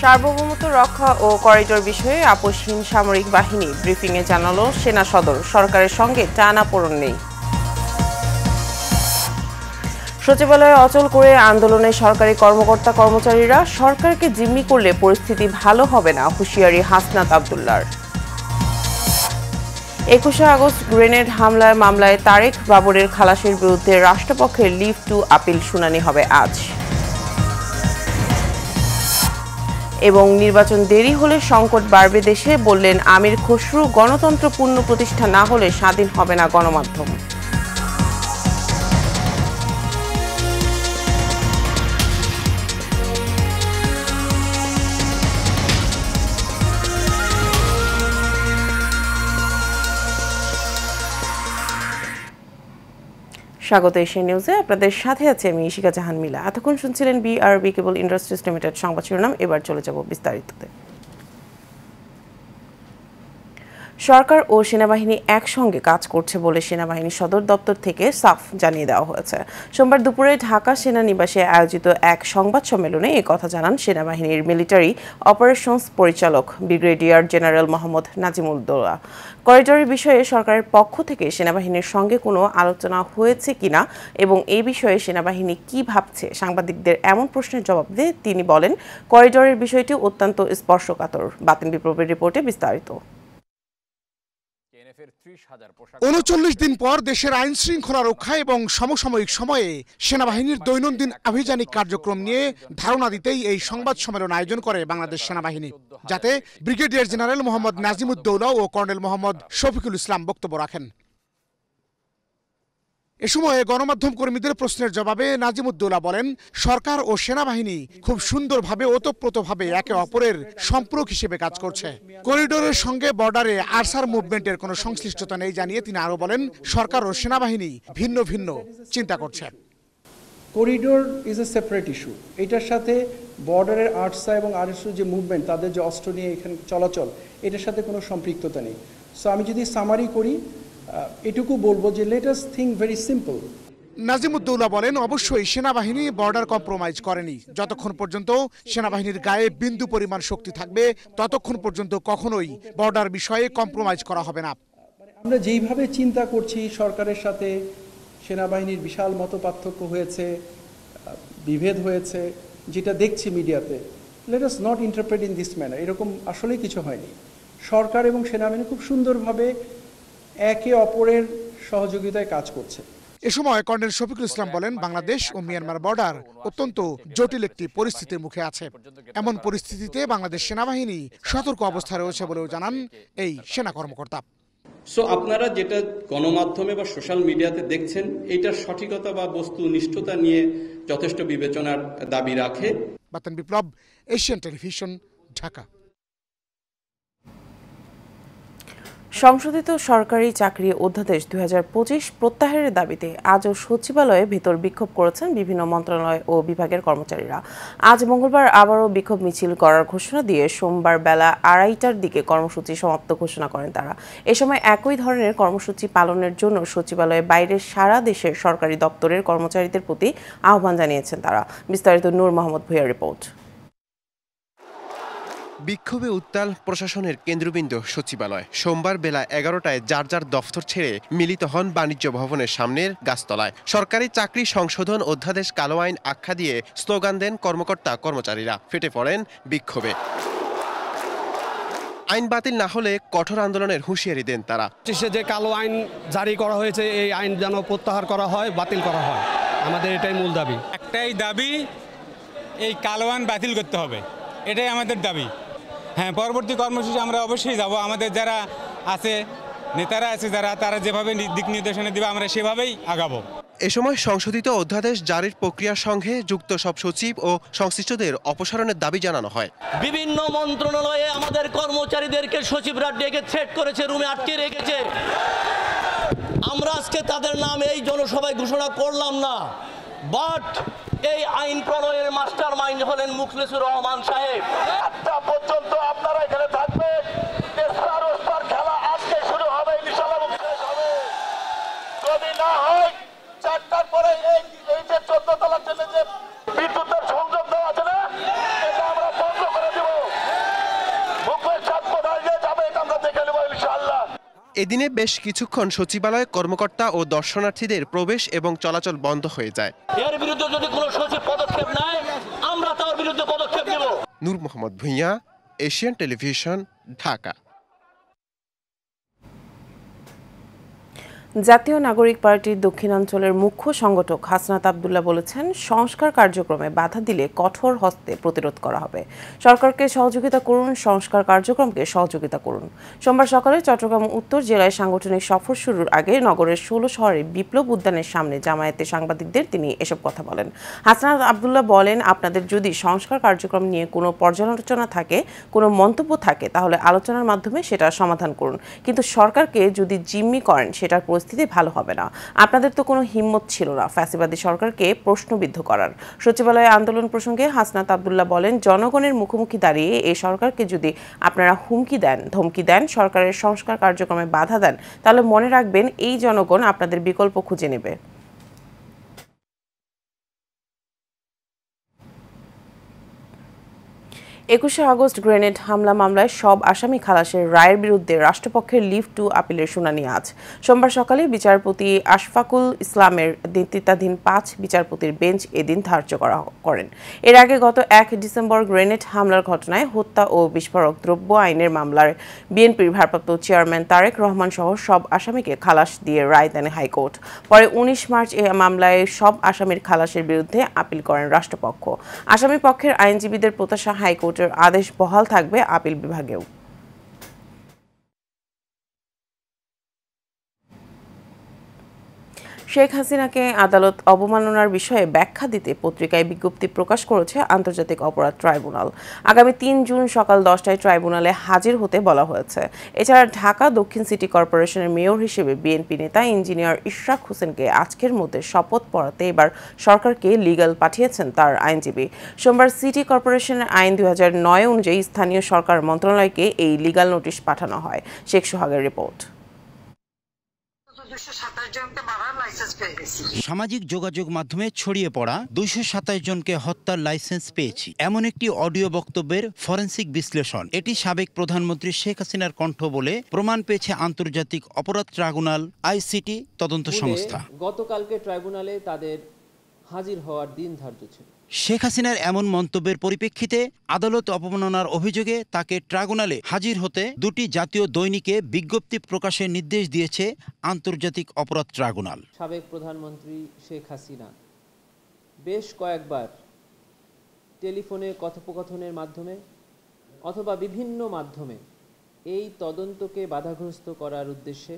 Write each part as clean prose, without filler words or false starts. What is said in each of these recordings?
সার্বভৌমত্ব রক্ষা ও করিডোর বিষয়ে আপোষহীন সামরিক বাহিনী ব্রিফিংয়ে জানালো সেনা সদর, সরকারের সঙ্গে টানাপোড়েন নেই। সচিবালয়ে অচল করে আন্দোলনে সরকারি কর্মকর্তা কর্মচারীরা, সরকারকে জিম্মি করলে পরিস্থিতি ভালো হবে না, হুঁশিয়ারি হাসনাত আবদুল্লাহর। 21শে আগস্ট গ্রেনেড হামলায় মামলায় তারেক বাবরের খালাসের বিরুদ্ধে রাষ্ট্রপক্ষের লিভ টু আপিল শুনানি হবে আজ। এবং নির্বাচন দেরি হলে সংকট বাড়বে দেশে, বললেন আমির খসরু। গণতন্ত্র পূর্ণ প্রতিষ্ঠা না হলে স্বাধীন হবে না গণমাধ্যম। স্বাগত এশিয়া নিউজে, আপনাদের সাথে আছে আমি ইশিকা জাহান মিলা। এতক্ষণ শুনছিলেন বিআরবি কেবল ইন্ডাস্ট্রিজ লিমিটেড সংবাদ শিরোনাম। এবার চলে যাব বিস্তারিততে। সরকার ও সেনাবাহিনী একসঙ্গে কাজ করছে বলে সেনাবাহিনী সদর দপ্তর থেকে সাফ জানিয়ে দেওয়া হয়েছে। সোমবার দুপুরে ঢাকা সেনানিবাসে আয়োজিত এক সংবাদ সম্মেলনে এ কথা জানান সেনাবাহিনীর মিলিটারি অপারেশনস পরিচালক ব্রিগেডিয়ার জেনারেল মোহাম্মদ নাজিমুদ্দৌলা। করিডোরের বিষয়ে সরকারের পক্ষ থেকে সেনাবাহিনীর সঙ্গে কোনো আলোচনা হয়েছে কিনা এবং এই বিষয়ে সেনাবাহিনী কি ভাবছে, সাংবাদিকদের এমন প্রশ্নের জবাব দিয়ে তিনি বলেন, করিডোরের বিষয়টি অত্যন্ত স্পর্শকাতর। বাতিন বিপ্লবের রিপোর্টে বিস্তারিত। ৩৯ দিন পর দেশের আইন শৃঙ্খলা রক্ষা এবং সমসাময়িক সময়ে সেনাবাহিনীর দৈনন্দিন আভিযানিক কার্যক্রম নিয়ে ধারণা দিতেই এই সংবাদ সম্মেলন আয়োজন করে বাংলাদেশ সেনাবাহিনী, যাতে ব্রিগেডিয়ার জেনারেল মোহাম্মদ নাজিমুদ্দৌলা ও কর্নেল মোহাম্মদ শফিকুল ইসলাম বক্তব্য রাখেন। এ সময়ে গণমাধ্যম কর্মীদের প্রশ্নের জবাবে নাজিমুদ্দৌলা বলেন, সরকার ও সেনাবাহিনী খুব সুন্দরভাবে ওতপ্রোতভাবে একে অপরের সম্পর্ক হিসেবে কাজ করছে। করিডোরের সঙ্গে বর্ডারে আরসার মুভমেন্টের কোনো সংশ্লিষ্টতা নেই জানিয়ে তিনি আরও বলেন, সরকার ও সেনাবাহিনী ভিন্ন ভিন্ন চিন্তা করছে। Corridor is a separate issue. এটার সাথে বর্ডারের আরসা এবং আরএসও যে মুভমেন্ট, তাদের যে অস্ত্র নিয়ে এখানে চলাচল, এটার সাথে কোনো সম্পৃক্ততা নেই। সো আমি যদি সামারি করি, এটুকু বলবো যে let us think very simple. Nazimuddoula বলেন, অবশ্যই সেনাবাহিনী বর্ডার কম্প্রোমাইজ করেনি। যতক্ষণ পর্যন্ত সেনাবাহিনীর গায়ে বিন্দু পরিমাণ শক্তি থাকবে, ততক্ষণ পর্যন্ত কখনোই বর্ডার বিষয়ে কম্প্রোমাইজ করা হবে না। আমরা যেইভাবে চিন্তা করছি, সরকারের সাথে সেনাবাহিনীর বিশাল মত পার্থক্য হয়েছে, বিভেদ হয়েছে, যেটা দেখছি মিডিয়াতে, let us not interpret in this manner. এরকম আসলেই কিছু হয়নি। সরকার এবং সেনাবাহিনী খুব সুন্দরভাবে একে অপরের সহযোগিতায় কাজ করছে। এ সময় কর্নেল শফিকুল ইসলাম বলেন, বাংলাদেশ ও মিয়ানমার বর্ডার অত্যন্ত জটিল একটি পরিস্থিতির মুখে আছে। এমন পরিস্থিতিতে বাংলাদেশ সেনাবাহিনী সতর্ক অবস্থায় রয়েছে বলেও জানান এই সেনা কর্মকর্তা। সো আপনারা যেটা গণমাধ্যমে বা সোশ্যাল মিডিয়াতে দেখছেন, এটার সঠিকতা বা বস্তুনিষ্ঠতা নিয়ে যথেষ্ট বিবেচনার দাবি রাখে। বাতিন বিপ্লব, এশিয়ান টেলিভিশন, ঢাকা। সংশোধিত সরকারি চাকরি অধ্যাদেশ 2025 প্রত্যাহারের দাবিতে আজও সচিবালয়ে ভেতর বিক্ষোভ করেছেন বিভিন্ন মন্ত্রণালয় ও বিভাগের কর্মচারীরা। আজ মঙ্গলবার আবারও বিক্ষোভ মিছিল করার ঘোষণা দিয়ে সোমবার বেলা 2:30টার দিকে কর্মসূচি সমাপ্ত ঘোষণা করেন তারা। এ সময় একই ধরনের কর্মসূচি পালনের জন্য সচিবালয়ের বাইরে সারা দেশের সরকারি দপ্তরের কর্মচারীদের প্রতি আহ্বান জানিয়েছেন তারা। বিস্তারিত নূর মোহাম্মদ ভূঁইয়ার রিপোর্ট। বিক্ষোভে উত্তাল প্রশাসনের কেন্দ্রবিন্দু সচিবালয়। সোমবার বেলা 11টায় যার যার দফতর ছেড়ে মিলিত হন বাণিজ্য ভবনের সামনের গাছতলায়। সরকারি চাকরি সংশোধন অধ্যাদেশ কালো আইন আখ্যা দিয়ে স্লোগান দেন কর্মকর্তা কর্মচারীরা। ফেটে পড়েন বিক্ষোভে। আইন বাতিল না হলে কঠোর আন্দোলনের হুঁশিয়ারি দেন তারা। যে কালো আইন জারি করা হয়েছে, এই আইন যেন প্রত্যাহার করা হয়, বাতিল করা হয়। আমাদের এটাই মূল দাবি। একটাই দাবি, এই কালো আইন বাতিল করতে হবে, এটাই আমাদের দাবি। হ্যাঁ, পরবর্তী কর্মসূচি আমরা অবশ্যই যাব। আমাদের যারা আছে, নেতারা আছে যারা, তারা যেভাবে দিক নির্দেশনা দেবে আমরা সেভাবেই আগাবো। এ সময় সংশোধিত অধ্যাদেশ জারির প্রক্রিয়ার সঙ্গে যুক্ত সব সচিব ও সংশ্লিষ্টদের অপসারণের দাবি জানানো হয়। বিভিন্ন মন্ত্রণালয়ে আমাদের কর্মচারীদেরকে সচিবরা ডেকে থ্রেট করেছে, রুমে আটকে রেখেছে। আমরা আজকে তাদের নাম এই জনসভায় ঘোষণা করলাম না, বাট এই আইন প্রণয়ের মাস্টার মাইন্ড হলেন মুখলেসুর রহমান সাহেব। 8টা পর্যন্ত আপনারা এখানে থাকবেন। খেলা আজকে শুরু হবে, ইনশাআল্লাহ শেষ হবে। যদি না হয় 4টার পরে এই যে 14 তলার জন্য যে বিদ্যুতের সংযোগ দেওয়া আছে না, এটা আমরা বন্ধ করে দেব। এদিনে বেশ কিছুক্ষণ সচিবালয়ে কর্মকর্তা ও দর্শনার্থীদের প্রবেশ এবং চলাচল বন্ধ হয়ে যায়। এর বিরুদ্ধে যদি কোনো সচিব পদক্ষেপ নেয় আমরা তার বিরুদ্ধে পদক্ষেপ নেব। নূর মোহাম্মদ ভূঁইয়া, এশিয়ান টেলিভিশন, ঢাকা। জাতীয় নাগরিক পার্টির দক্ষিণাঞ্চলের মুখ্য সংগঠক হাসনাত আব্দুল্লাহ বলেছেন, সংস্কার কার্যক্রমে বাধা দিলে কঠোর হস্তে প্রতিরোধ করা হবে। সরকারকে সহযোগিতা করুন, সংস্কার কার্যক্রমকে সহযোগিতা করুন। সোমবার সকালে চট্টগ্রাম উত্তর জেলায় সাংগঠনিক সফর শুরুর আগে নগরের ১৬ শহরে বিপ্লব উদ্যানের সামনে জামায়াতে সাংবাদিকদের তিনি এসব কথা বলেন। হাসনাত আব্দুল্লাহ বলেন, আপনাদের যদি সংস্কার কার্যক্রম নিয়ে কোনো পর্যালোচনা থাকে, কোনো মন্তব্য থাকে, তাহলে আলোচনার মাধ্যমে সেটা সমাধান করুন, কিন্তু সরকারকে যদি জিম্মি করেন সেটার পরিস্থিতি ভালো হবে না। আপনাদের তো কোনো হিম্মত ছিল না ফ্যাসিবাদী সরকারকে প্রশ্নবিদ্ধ করার। সচিবালয়ে আন্দোলন প্রসঙ্গে হাসনাত আব্দুল্লাহ বলেন, জনগণের মুখোমুখি দাঁড়িয়ে এই সরকারকে যদি আপনারা হুমকি দেন, ধমকি দেন, সরকারের সংস্কার কার্যক্রমে বাধা দেন, তাহলে মনে রাখবেন এই জনগণ আপনাদের বিকল্প খুঁজে নেবে। ২১শে আগস্ট গ্রেনেড হামলা মামলায় সব আসামি খালাসের রায়ের বিরুদ্ধে রাষ্ট্রপক্ষের লিভ টু আপিলের শুনানি আজ। সোমবার সকালে বিচারপতি আশফাকুল ইসলামের নেতৃত্বাধীন ৫ বিচারপতির বেঞ্চ এদিন ধার্য করেন। এর আগে গত ১ ডিসেম্বর গ্রেনেড হামলার ঘটনায় হত্যা ও বিস্ফোরক দ্রব্য আইনের মামলার বিএনপির ভারপ্রাপ্ত চেয়ারম্যান তারেক রহমান সহ সব আসামিকে খালাস দিয়ে রায় দেন হাইকোর্ট। পরে ১৯ মার্চ এই মামলায় সব আসামির খালাসের বিরুদ্ধে আপিল করেন রাষ্ট্রপক্ষ। আসামি পক্ষের আইনজীবীদের প্রত্যাশা হাইকোর্টের আদেশ বহাল থাকবে আপিল বিভাগেও। শেখ হাসিনাকে আদালত অবমাননার বিষয়ে ব্যাখ্যা দিতে পত্রিকায় বিজ্ঞপ্তি প্রকাশ করেছে আন্তর্জাতিক অপরাধ ট্রাইব্যুনাল। আগামী ৩ জুন সকাল ১০টায় ট্রাইব্যুনালে হাজির হতে বলা হয়েছে। এছাড়া ঢাকা দক্ষিণ সিটি কর্পোরেশনের মেয়র হিসেবে বিএনপি নেতা ইঞ্জিনিয়ার ইশরাক হোসেনকে আজকের মধ্যে শপথ পড়াতে এবার সরকারকে লিগ্যাল পাঠিয়েছেন তার আইনজীবী। সোমবার সিটি কর্পোরেশনের আইন ২০০৯ অনুযায়ী স্থানীয় সরকার মন্ত্রণালয়কে এই লিগ্যাল নোটিশ পাঠানো হয়। শেখ সোহাগের রিপোর্ট। সামাজিক যোগাযোগ মাধ্যমে ছড়িয়ে পড়া ২২৭ জনকে হত্যার লাইসেন্স পেয়েছি, এমন একটি অডিও বক্তব্যের ফরেনসিক বিশ্লেষণ। এটি সাবেক প্রধানমন্ত্রী শেখ হাসিনার কণ্ঠ বলে প্রমাণ পেয়েছে আন্তর্জাতিক অপরাধ ট্রাইব্যুনাল আইসিটি তদন্ত সংস্থা। গতকালকে ট্রাইব্যুনালে তাদের হাজির হওয়ার দিন ধার্য ছিল। শেখ হাসিনার এমন মন্তব্যের পরিপ্রেক্ষিতে আদালত অবমাননার অভিযোগে তাকে ট্রাইব্যুনালে হাজির হতে দুটি জাতীয় দৈনিকে বিজ্ঞপ্তি প্রকাশের নির্দেশ দিয়েছে আন্তর্জাতিক অপরাধ ট্রাইব্যুনাল। সাবেক প্রধানমন্ত্রী শেখ হাসিনা বেশ কয়েকবার টেলিফোনে কথোপকথনের মাধ্যমে অথবা বিভিন্ন মাধ্যমে এই তদন্তকে বাধাগ্রস্ত করার উদ্দেশ্যে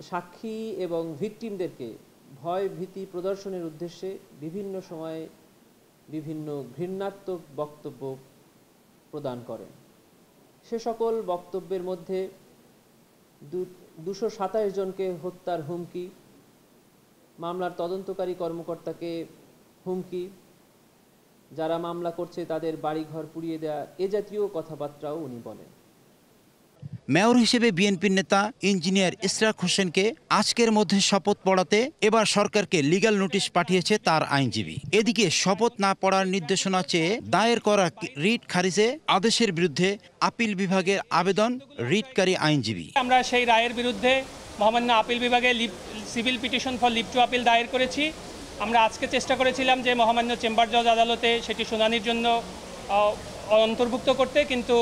সাক্ষী এবং ভিকটিমদেরকে ভয় ভীতি প্রদর্শনের উদ্দেশ্যে বিভিন্ন সময়ে বিভিন্ন ঘৃণাত্মক বক্তব্য প্রদান করেন। সে সকল বক্তব্যের মধ্যে ২২৭ জনকে হত্যার হুমকি, মামলার তদন্তকারী কর্মকর্তাকে হুমকি, যারা মামলা করছে তাদের বাড়িঘর পুড়িয়ে দেওয়া, এ জাতীয় কথাবার্তাও উনি বলেন। মেয়র হিসেবে বিএনপির নেতা ইঞ্জিনিয়ার ইশরাক হোসেনকে আজকের মধ্যে শপথ পড়াতে এবার সরকারকে লিগ্যাল নোটিশ পাঠিয়েছে তার আইনজীবী। এদিকে শপথ না পড়ার নির্দেশনা চেয়ে দায়ের করা রিট খারিজে আদেশের বিরুদ্ধে আপিল বিভাগের আবেদন রিটকারী আইনজীবী। আমরা সেই রায়ের বিরুদ্ধে মহামান্য আপিল বিভাগে civil petition for leave to appeal দায়ের করেছি। আমরা আজকে চেষ্টা করেছিলাম যে মহামান্য চেম্বার জজ আদালতে সেটি শুনানির জন্য অন্তর্ভুক্ত করতে, কিন্তু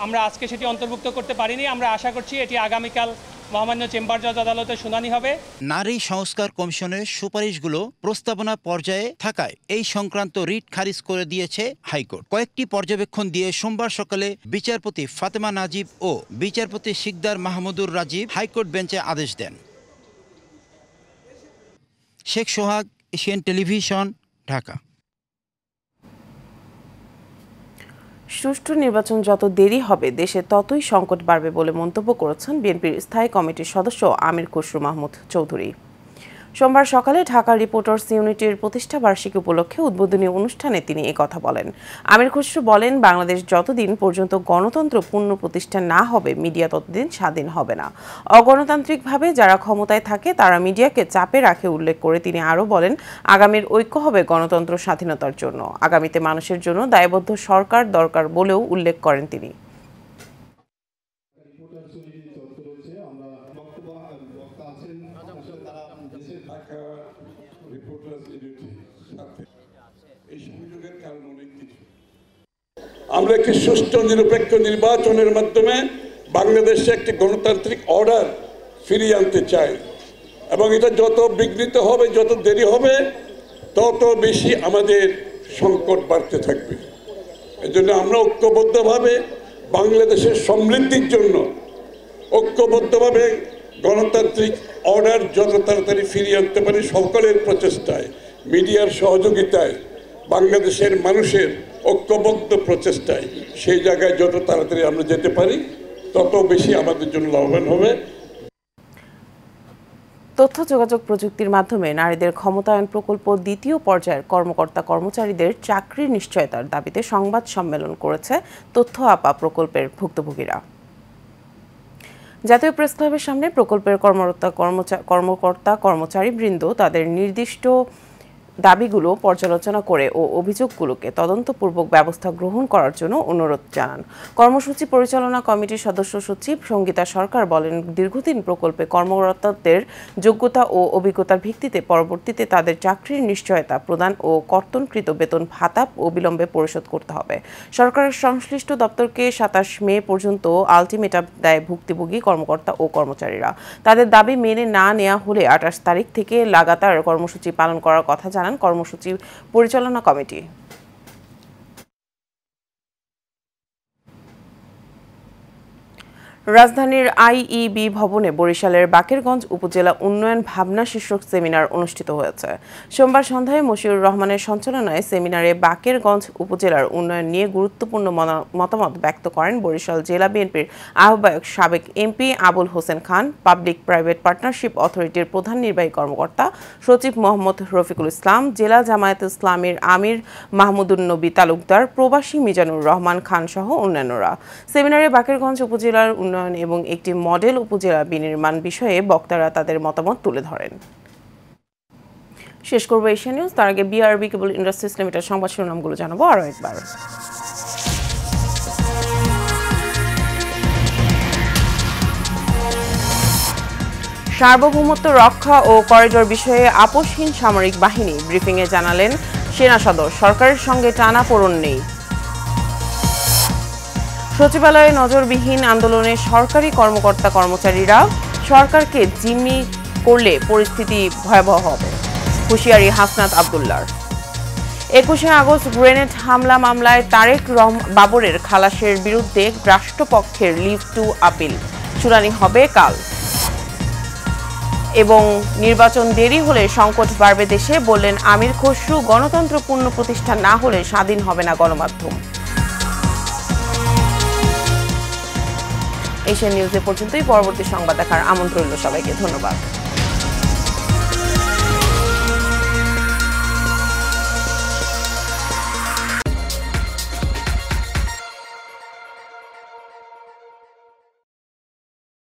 আমরা আজকে সেটি অন্তর্ভুক্ত করতে পারিনি। আমরা আশা করছি এটি আগামীকাল মহামান্য চেম্বার জজ আদালতে শুনানি হবে। নারী সংস্কার কমিশনের সুপারিশগুলো প্রস্তাবনা পর্যায়ে থাকায় এই সংক্রান্ত রিট খারিজ করে দিয়েছে হাইকোর্ট। কয়েকটি পর্যবেক্ষণ দিয়ে সোমবার সকালে বিচারপতি ফাতেমা নাজিব ও বিচারপতি শিকদার মাহমুদুর রাজীব হাইকোর্ট বেঞ্চে আদেশ দেন। শেখ সোহাগ, এশিয়ান টেলিভিশন, ঢাকা। সুষ্ঠু নির্বাচন যত দেরি হবে দেশে ততই সংকট বাড়বে বলে মন্তব্য করেছেন বিএনপির স্থায়ী কমিটির সদস্য আমির খসরু মাহমুদ চৌধুরী। সোমবার সকালে ঢাকা রিপোর্টার্স ইউনিটির প্রতিষ্ঠা বার্ষিকী উপলক্ষে উদ্বোধনী অনুষ্ঠানে তিনি একথা বলেন। আমির খসরু বলেন, বাংলাদেশ যতদিন পর্যন্ত গণতন্ত্র পূর্ণ প্রতিষ্ঠা না হবে, মিডিয়া ততদিন স্বাধীন হবে না। অগণতান্ত্রিকভাবে যারা ক্ষমতায় থাকে তারা মিডিয়াকে চাপে রাখে উল্লেখ করে তিনি আরও বলেন, আগামীর ঐক্য হবে গণতন্ত্র স্বাধীনতার জন্য। আগামীতে মানুষের জন্য দায়বদ্ধ সরকার দরকার বলেও উল্লেখ করেন তিনি। ঢাকা রিপোর্টার্স ইউনিটির সাথে এই সংযোগের কারণ অনেক কিছু। আমরা একটি সুষ্ঠু নিরপেক্ষ নির্বাচনের মাধ্যমে বাংলাদেশে একটি গণতান্ত্রিক অর্ডার ফিরিয়ে আনতে চাই, এবং এটা যত বিঘ্নিত হবে, যত দেরি হবে, তত বেশি আমাদের সংকট বাড়তে থাকবে। এজন্য আমরা ঐক্যবদ্ধভাবে বাংলাদেশের সমৃদ্ধির জন্য ঐক্যবদ্ধভাবে গণতান্ত্রিক অর্ডার যত তাড়াতাড়ি ফিরিয়ে আনতে পারি, সকলের প্রচেষ্টায়, মিডিয়ার সহযোগিতায়, বাংলাদেশের মানুষের ঐক্যবদ্ধ প্রচেষ্টায় সেই জায়গায় যত তাড়াতাড়ি আমরা যেতে পারি, তত বেশি আমাদের জন্য লাভবান হবে। তথ্য যোগাযোগ প্রযুক্তির মাধ্যমে নারীদের ক্ষমতায়ন প্রকল্প দ্বিতীয় পর্যায়ের কর্মকর্তা কর্মচারীদের চাকরির নিশ্চয়তার দাবিতে সংবাদ সম্মেলন করেছে তথ্য আপা প্রকল্পের ভুক্তভোগীরা। জাতীয় প্রেস ক্লাবের সামনে প্রকল্পের কর্মকর্তা কর্মচারীবৃন্দ তাদের নির্দিষ্ট দাবিগুলো পর্যালোচনা করে ও অভিযোগগুলোকে তদন্তপূর্বক ব্যবস্থা গ্রহণ করার জন্য অনুরোধ জানান। কর্মসূচি পরিচালনা কমিটির সদস্য সচিব সঙ্গীতা সরকার বলেন, দীর্ঘদিন প্রকল্পে কর্মরতদের যোগ্যতা ও অভিজ্ঞতার ভিত্তিতে পরবর্তীতে তাদের চাকরির নিশ্চয়তা প্রদান ও কর্তনকৃত বেতন ভাতা অবিলম্বে পরিশোধ করতে হবে। সরকারের সংশ্লিষ্ট দপ্তরকে ২৭ মে পর্যন্ত আলটিমেটাম দেয় ভুক্তভোগী কর্মকর্তা ও কর্মচারীরা। তাদের দাবি মেনে না নেওয়া হলে ২৮ তারিখ থেকে লাগাতার কর্মসূচি পালন করার কথা জানান কর্মসূচি পরিচালনা কমিটি। রাজধানীর আইইবি ভবনে বরিশালের বাকেরগঞ্জ উপজেলা উন্নয়ন ভাবনা শীর্ষক সেমিনার অনুষ্ঠিত হয়েছে। সোমবার সন্ধ্যায় মশিউর রহমানের সঞ্চালনায় সেমিনারে বাকেরগঞ্জ উপজেলার উন্নয়ন নিয়ে গুরুত্বপূর্ণ মতামত ব্যক্ত করেন বরিশাল জেলা বিএনপির আহ্বায়ক সাবেক MP Abul Hossain Khan, public private partnership অথরিটির প্রধান নির্বাহী কর্মকর্তা সচিব মোহাম্মদ রফিকুল ইসলাম, জেলা জামায়াত ইসলামীর আমির মাহমুদুন নবী তালুকদার, প্রবাসী মিজানুর রহমান খান সহ অন্যান্যরা। সেমিনারে বাকেরগঞ্জ উপজেলার এবং একটি মডেল উপজেলা বিনির্মাণ বিষয়ে বক্তারা তাদের মতামত তুলে ধরেন। শেষ করব এশিয়া নিউজ। তার আগে বিআরবি কেবল ইন্ডাস্ট্রিজ লিমিটেড সংবাদ শিরোনামগুলো জানাবো আরও একবার। সার্বভৌমত্ব রক্ষা ও করিডোর বিষয়ে আপোষহীন সামরিক বাহিনী ব্রিফিংয়ে জানালেন সেনা সদর, সরকারের সঙ্গে টানাপোড়েন নেই। সচিবালয়ে নজরবিহীন আন্দোলনে সরকারি কর্মকর্তা কর্মচারীরা, সরকারকে জিম্মি করলে পরিস্থিতি ভয়াবহ হবে, হুঁশিয়ারি হাসনাত আবদুল্লাহর। ২১শে আগস্ট গ্রেনেড হামলা মামলায় তারেক বাবরের খালাসের বিরুদ্ধে রাষ্ট্রপক্ষের লিভ টু আপিল, শুনানি হবে কাল। এবং নির্বাচন দেরি হলে সংকট বাড়বে দেশে, বললেন আমির খসরু, গণতন্ত্র পূর্ণ প্রতিষ্ঠা না হলে স্বাধীন হবে না গণমাধ্যম। এশিয়া নিউজে পর্যন্তই। পরবর্তী সংবাদ দেখার আমন্ত্রণ রইল সবাইকে। ধন্যবাদ।